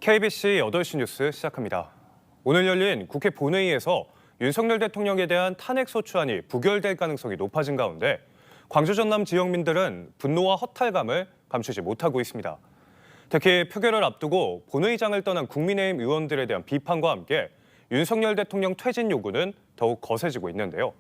KBC 8시 뉴스 시작합니다. 오늘 열린 국회 본회의에서 윤석열 대통령에 대한 탄핵소추안이 부결될 가능성이 높아진 가운데 광주 전남 지역민들은 분노와 허탈감을 감추지 못하고 있습니다. 특히 표결을 앞두고 본회의장을 떠난 국민의힘 의원들에 대한 비판과 함께 윤석열 대통령 퇴진 요구는 더욱 거세지고 있는데요.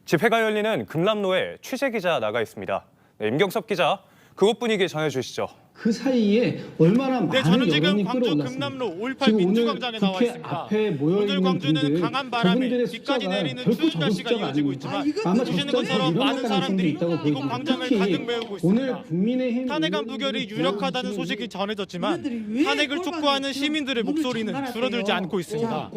집회가 열리는 금남로에 취재기자 나가 있습니다. 임경섭 기자, 그곳 분위기 전해주시죠. 그 사이에 얼마나 많은 저는 지금 여론이 광주 끌어올랐습니다. 금남로 5.18 민주광장에 나와 있습니다. 오늘 광주는 강한 바람에 비까지 내리는 추운 날씨가 이어지고 있지만 보시는 것처럼 많은 사람들이 이곳 광장을 가득 메우고 있습니다. 탄핵안 부결이 유력하다는 소식이 전해졌지만 탄핵을 촉구하는 시민들의 목소리는 줄어들지 않고 있습니다.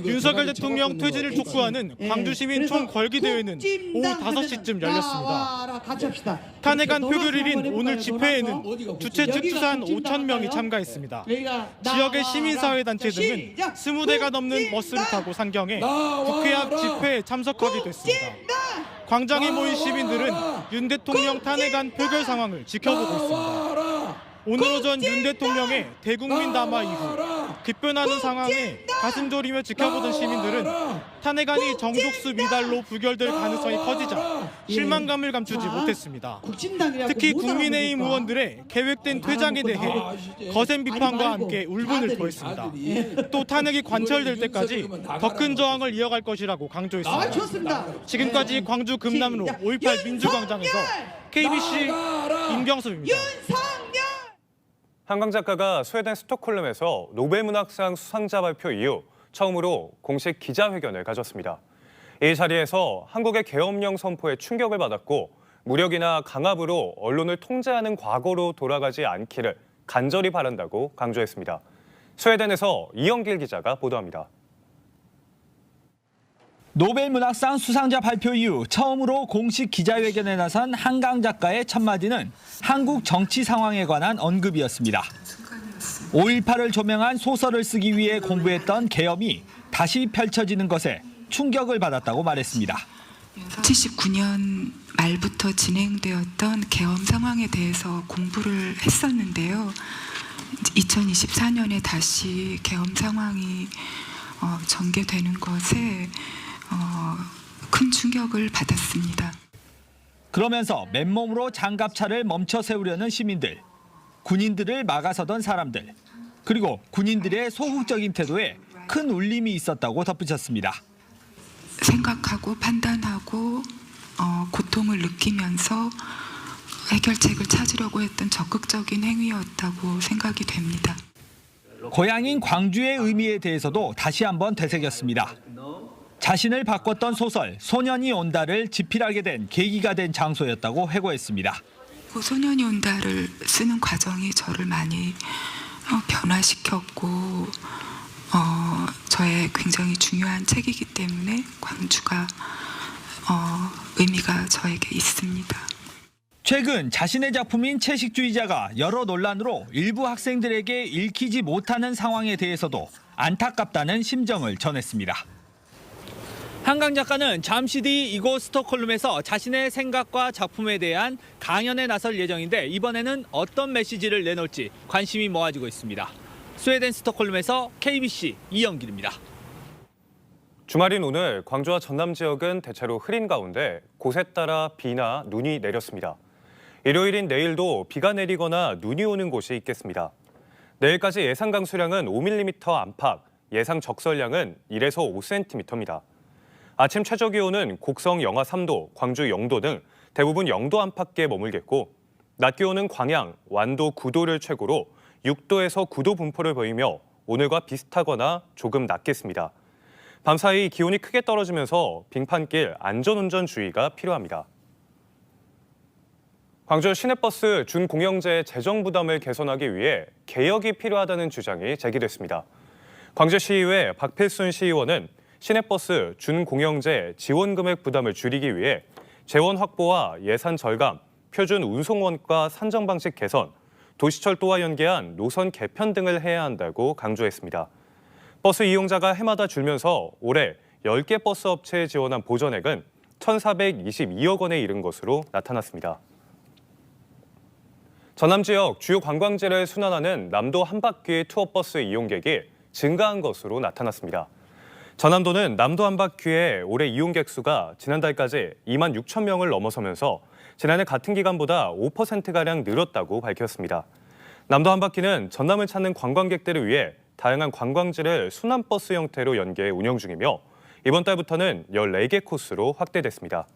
윤석열 대통령 퇴진을 촉구하는 광주 시민 총궐기대회는 오후 5시쯤 열렸습니다. 탄핵안 표결일인 오늘 집회에는 주최 측 추산 5,000명이 참가했습니다. 지역의 시민사회단체 등은 20대가 넘는 버스를 타고 상경해 국회 앞 집회에 참석하게 됐습니다. 광장에 모인 시민들은 윤 대통령 탄핵안 표결 상황을 지켜보고 있습니다. 오늘 오전 윤 대통령의 대국민 담화 이후 급변하는 상황에 가슴 졸이며 지켜보던 시민들은 탄핵안이 정족수 미달로 부결될 가능성이 커지자 실망감을 감추지 못했습니다. 특히 국민의힘 의원들의 계획된 퇴장에 대해 거센 비판과 함께 울분을 토했습니다. 또 탄핵이 관철될 때까지 더 큰 저항을 이어갈 것이라고 강조했습니다. 지금까지 광주 금남로 5.18 민주광장에서 KBC 임경섭입니다. 한강 작가가 스웨덴 스톡홀름에서 노벨문학상 수상자 발표 이후 처음으로 공식 기자회견을 가졌습니다. 이 자리에서 한국의 계엄령 선포에 충격을 받았고 무력이나 강압으로 언론을 통제하는 과거로 돌아가지 않기를 간절히 바란다고 강조했습니다. 스웨덴에서 이영길 기자가 보도합니다. 노벨문학상 수상자 발표 이후 처음으로 공식 기자회견에 나선 한강 작가의 첫 마디는 한국 정치 상황에 관한 언급이었습니다. 5.18을 조명한 소설을 쓰기 위해 공부했던 계엄이 다시 펼쳐지는 것에 충격을 받았다고 말했습니다. 79년 말부터 진행되었던 계엄 상황에 대해서 공부를 했었는데요. 2024년에 다시 계엄 상황이 전개되는 것에 큰 충격을 받았습니다. 그러면서 맨몸으로 장갑차를 멈춰 세우려는 시민들, 군인들을 막아서던 사람들, 그리고 군인들의 소극적인 태도에 큰 울림이 있었다고 덧붙였습니다. 생각하고 판단하고 고통을 느끼면서 해결책을 찾으려고 했던 적극적인 행위였다고 생각이 됩니다. 고향인 광주의 의미에 대해서도 다시 한번 되새겼습니다. 자신을 바꿨던 소설 소년이 온다를 집필하게 된 계기가 된 장소였다고 회고했습니다. 소년이 온다를 쓰는 과정이 저를 많이 변화시켰고 저의 굉장히 중요한 책이기 때문에 광주가 의미가 저에게 있습니다. 최근 자신의 작품인 채식주의자가 여러 논란으로 일부 학생들에게 읽히지 못하는 상황에 대해서도 안타깝다는 심정을 전했습니다. 한강 작가는 잠시 뒤 이곳 스톡홀름에서 자신의 생각과 작품에 대한 강연에 나설 예정인데 이번에는 어떤 메시지를 내놓을지 관심이 모아지고 있습니다. 스웨덴 스톡홀름에서 KBC 이영길입니다. 주말인 오늘 광주와 전남 지역은 대체로 흐린 가운데 곳에 따라 비나 눈이 내렸습니다. 일요일인 내일도 비가 내리거나 눈이 오는 곳이 있겠습니다. 내일까지 예상 강수량은 5mm 안팎, 예상 적설량은 1에서 5cm입니다. 아침 최저 기온은 곡성 영하 3도, 광주 0도 등 대부분 0도 안팎에 머물겠고 낮 기온은 광양, 완도 9도를 최고로 6도에서 9도 분포를 보이며 오늘과 비슷하거나 조금 낮겠습니다. 밤사이 기온이 크게 떨어지면서 빙판길 안전운전 주의가 필요합니다. 광주 시내버스 준공영제 재정 부담을 개선하기 위해 개혁이 필요하다는 주장이 제기됐습니다. 광주시의회 박필순 시의원은 시내버스 준공영제 지원 금액 부담을 줄이기 위해 재원 확보와 예산 절감, 표준 운송원가 산정 방식 개선, 도시철도와 연계한 노선 개편 등을 해야 한다고 강조했습니다. 버스 이용자가 해마다 줄면서 올해 10개 버스 업체에 지원한 보전액은 1,422억 원에 이른 것으로 나타났습니다. 전남 지역 주요 관광지를 순환하는 남도 한바퀴 투어버스 이용객이 증가한 것으로 나타났습니다. 전남도는 남도 한바퀴의 올해 이용객 수가 지난달까지 2만 6천 명을 넘어서면서 지난해 같은 기간보다 5%가량 늘었다고 밝혔습니다. 남도 한바퀴는 전남을 찾는 관광객들을 위해 다양한 관광지를 순환버스 형태로 연계해 운영 중이며 이번 달부터는 14개 코스로 확대됐습니다.